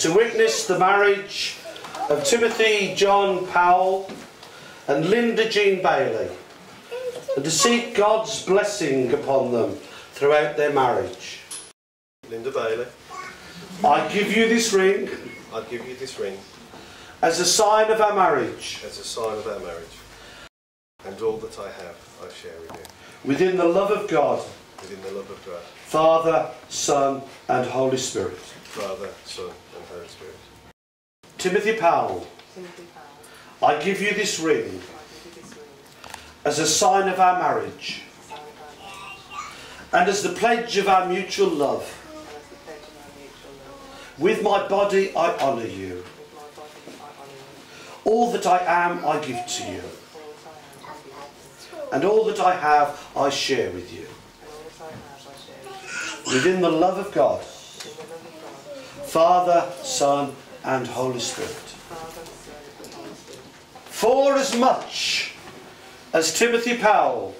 To witness the marriage of Timothy John Powell and Linda Jean Bailey, and to seek God's blessing upon them throughout their marriage. Linda Bailey, I give you this ring. I give you this ring as a sign of our marriage. as a sign of our marriage, and all that I have I share with you. Within the love of God, Within the love of God, Father, Son and Holy Spirit. Father, Son and Holy Spirit. Timothy Powell, I give you this ring as a sign of our marriage and as the pledge of our mutual love. With my body I honour you. All that I am I give to you, and all that I have I share with you. Within the love of God, Father, Son and Holy Spirit. For as much as Timothy Powell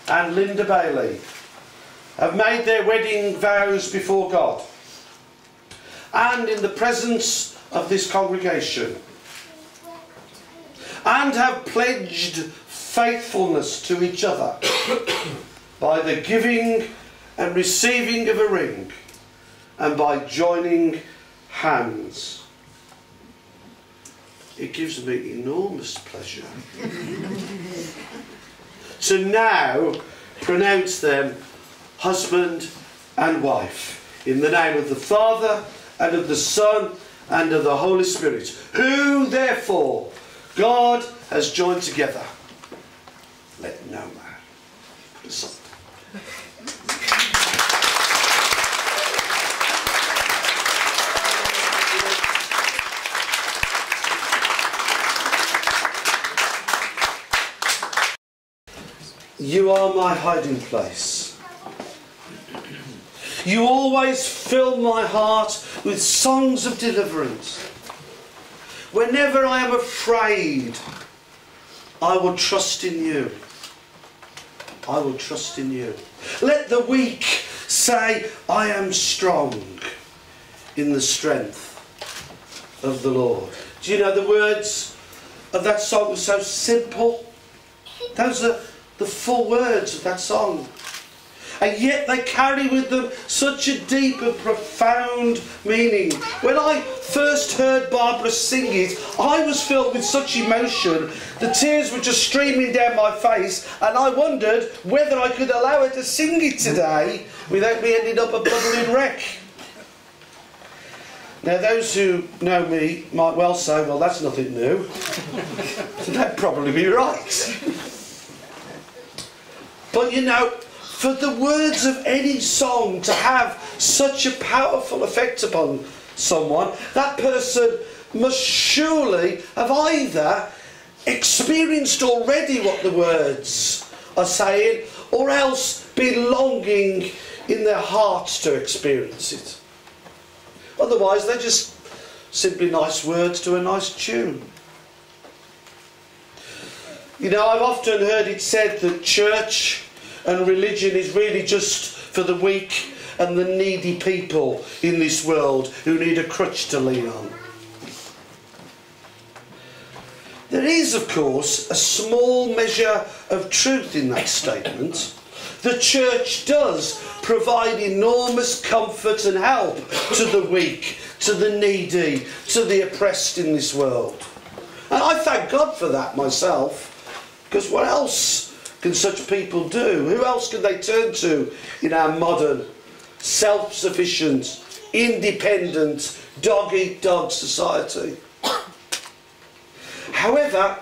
and Linda Bailey have made their wedding vows before God and in the presence of this congregation, and have pledged faithfulness to each other by the giving and receiving of a ring and by joining hands, it gives me enormous pleasure to now pronounce them husband and wife, in the name of the Father and of the Son and of the Holy Spirit, who therefore God has joined together, let no man put asunder. You are my hiding place. You always fill my heart with songs of deliverance. Whenever I am afraid, I will trust in you. I will trust in you. Let the weak say, I am strong in the strength of the Lord. Do you know the words of that song are so simple? Those are the full words of that song. And yet they carry with them such a deep and profound meaning. When I first heard Barbara sing it, I was filled with such emotion. The tears were just streaming down my face, and I wondered whether I could allow her to sing it today without me ending up a bubbling wreck. Now those who know me might well say, well, that's nothing new. So they'd probably be right. But you know, for the words of any song to have such a powerful effect upon someone, that person must surely have either experienced already what the words are saying, or else been longing in their hearts to experience it. Otherwise they're just simply nice words to a nice tune. You know, I've often heard it said that church and religion is really just for the weak and the needy people in this world who need a crutch to lean on. There is, of course, a small measure of truth in that statement. The church does provide enormous comfort and help to the weak, to the needy, to the oppressed in this world. And I thank God for that myself, because what else can such people do? Who else can they turn to in our modern, self-sufficient, independent, dog-eat-dog society? However,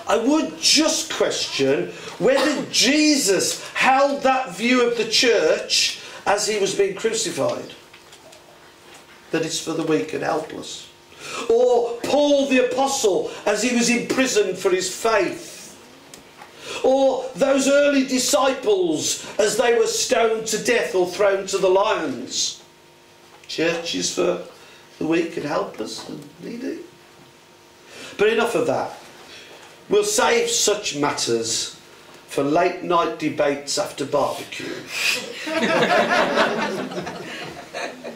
I would just question whether Jesus held that view of the church as he was being crucified, that it's for the weak and helpless. Or Paul the Apostle as he was imprisoned for his faith. Or those early disciples as they were stoned to death or thrown to the lions. Church is for the weak and helpless and needy. But enough of that. We'll save such matters for late night debates after barbecue.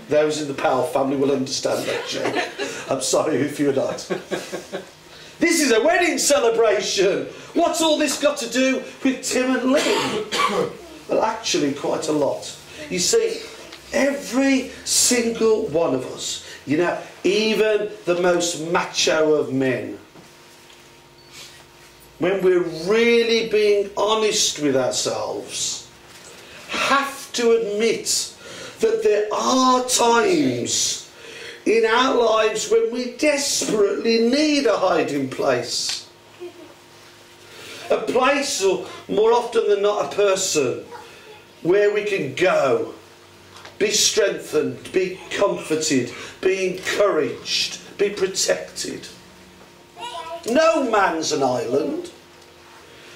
Those in the Powell family will understand that joke. I'm sorry if you're not. This is a wedding celebration. What's all this got to do with Tim and Lynn? Well, actually quite a lot. You see, every single one of us, you know, even the most macho of men, when we're really being honest with ourselves, have to admit that there are times in our lives when we desperately need a hiding place. A place, or more often than not a person, where we can go, be strengthened, be comforted, be encouraged, be protected. No man's an island.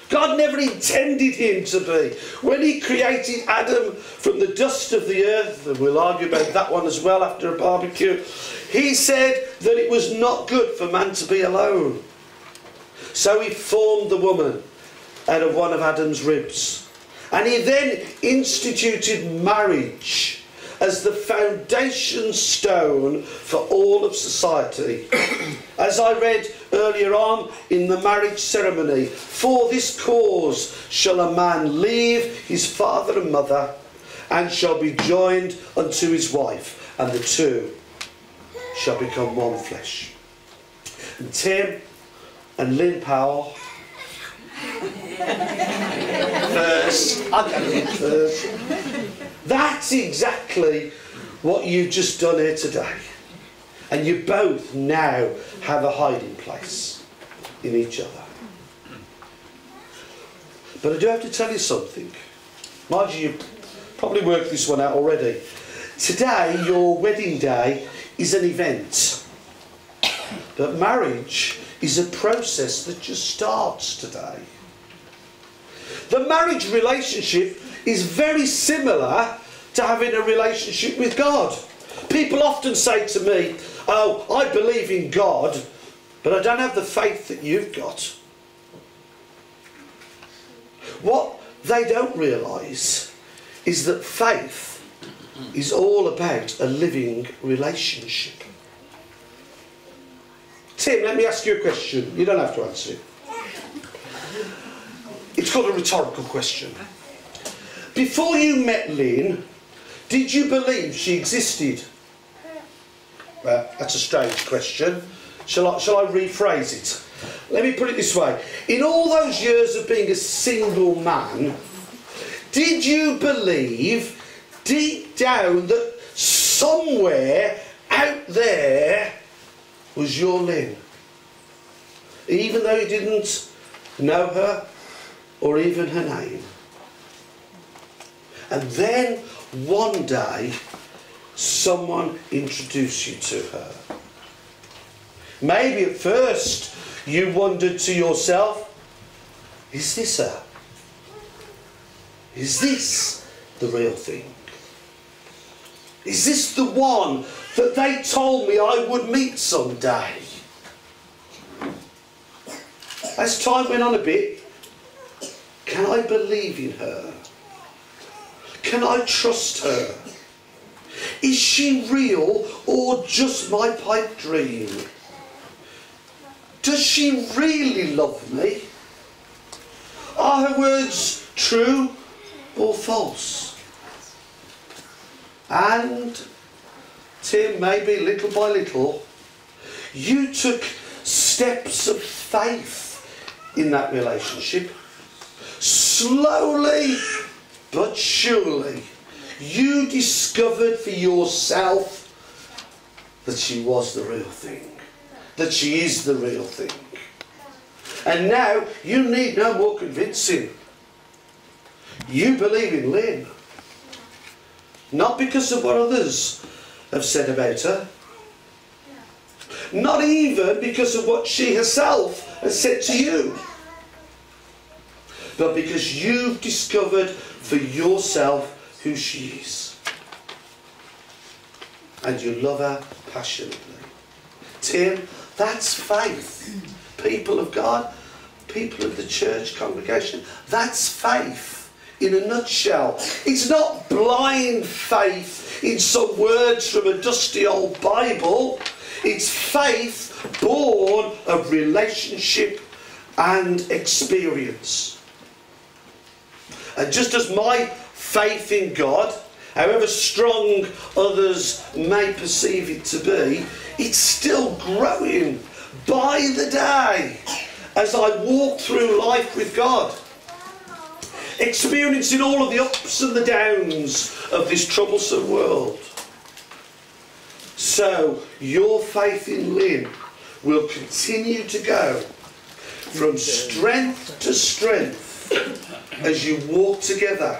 God never intended him to be. When he created Adam from the dust of the earth, and we'll argue about that one as well after a barbecue, he said that it was not good for man to be alone. So he formed the woman out of one of Adam's ribs. And he then instituted marriage as the foundation stone for all of society. As I read earlier on in the marriage ceremony, for this cause shall a man leave his father and mother, and shall be joined unto his wife, and the two shall become one flesh. And Tim and Lynn Powell, first, I'm going to be first. That's exactly what you've just done here today. And you both now have a hiding place in each other. But I do have to tell you something. Mind you, you've probably worked this one out already. Today, your wedding day, is an event. But marriage is a process that just starts today. The marriage relationship is very similar to having a relationship with God. People often say to me, oh, I believe in God, but I don't have the faith that you've got. What they don't realise is that faith is all about a living relationship. Tim, let me ask you a question. You don't have to answer it. It's called a rhetorical question. Before you met Lynn, did you believe she existed? Well, that's a strange question. Shall I rephrase it? Let me put it this way. In all those years of being a single man, did you believe deep down that somewhere out there was your Lynn? Even though you didn't know her or even her name. And then one day someone introduced you to her. Maybe at first you wondered to yourself, is this her? Is this the real thing? Is this the one that they told me I would meet someday? As time went on a bit, can I believe in her? Can I trust her? Is she real or just my pipe dream? Does she really love me? Are her words true or false? And Tim, maybe little by little, you took steps steps of faith in that relationship, slowly but surely you discovered for yourself that she was the real thing, that she is the real thing. And now you need no more convincing. You believe in Lynn, not because of what others have said about her, not even because of what she herself has said to you, but because you've discovered for yourself who she is. And you love her passionately. Tim, that's faith. People of God, people of the church congregation, that's faith in a nutshell. It's not blind faith in some words from a dusty old Bible. It's faith born of relationship and experience. And just as my faith in God, however strong others may perceive it to be, it's still growing by the day as I walk through life with God, experiencing all of the ups and the downs of this troublesome world. So your faith in Lynn will continue to go from strength to strength as you walk together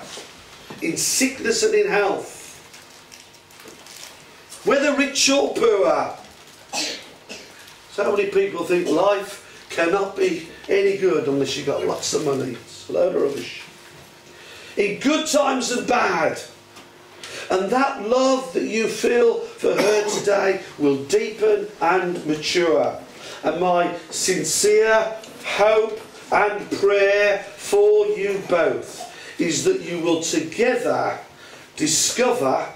in sickness and in health, whether rich or poor. So many people think life cannot be any good unless you've got lots of money. It's a load of rubbish. In good times and bad. And that love that you feel for her today will deepen and mature. And my sincere hope and prayer for you both is that you will together discover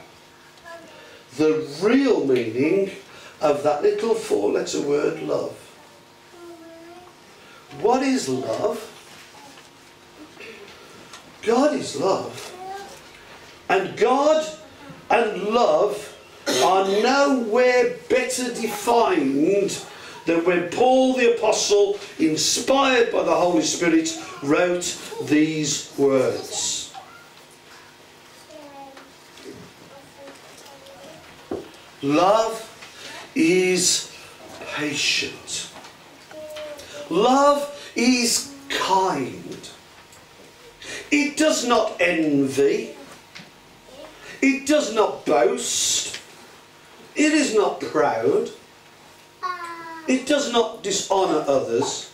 the real meaning of that little four-letter word, love. What is love? God is love. And God and love are nowhere better defined than when Paul the Apostle, inspired by the Holy Spirit, wrote these words. Love is patient. Love is kind. It does not envy. It does not boast. It is not proud. It does not dishonour others.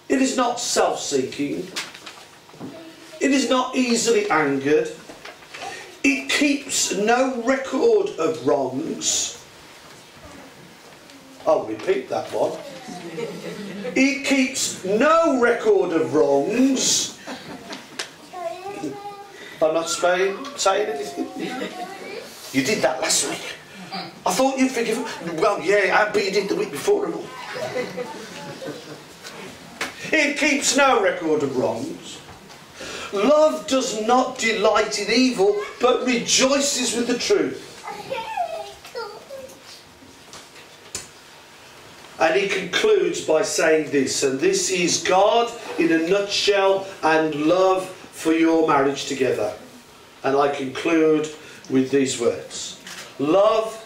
It is not self-seeking. It is not easily angered. It keeps no record of wrongs. I'll repeat that one. It keeps no record of wrongs. I'm not saying anything. You did that last week. I thought you'd forgive him. Well, yeah, but you did the week before and all. It keeps no record of wrongs. Love does not delight in evil, but rejoices with the truth. And he concludes by saying this, and this is God in a nutshell and love for your marriage together. And I conclude with these words. Love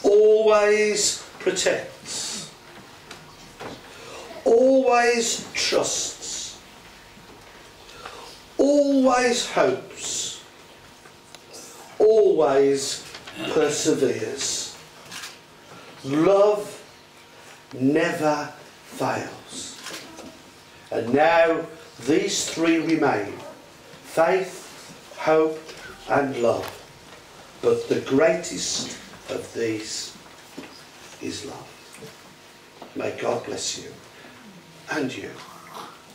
always protects, always trusts, always hopes, always perseveres. Love never fails. And now these three remain: faith, hope and love. But the greatest of these is love. May God bless you and you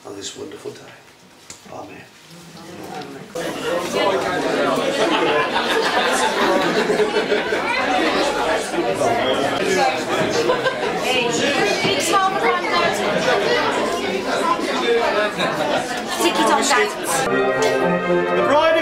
on this wonderful day. Amen. Stick it on that. The bride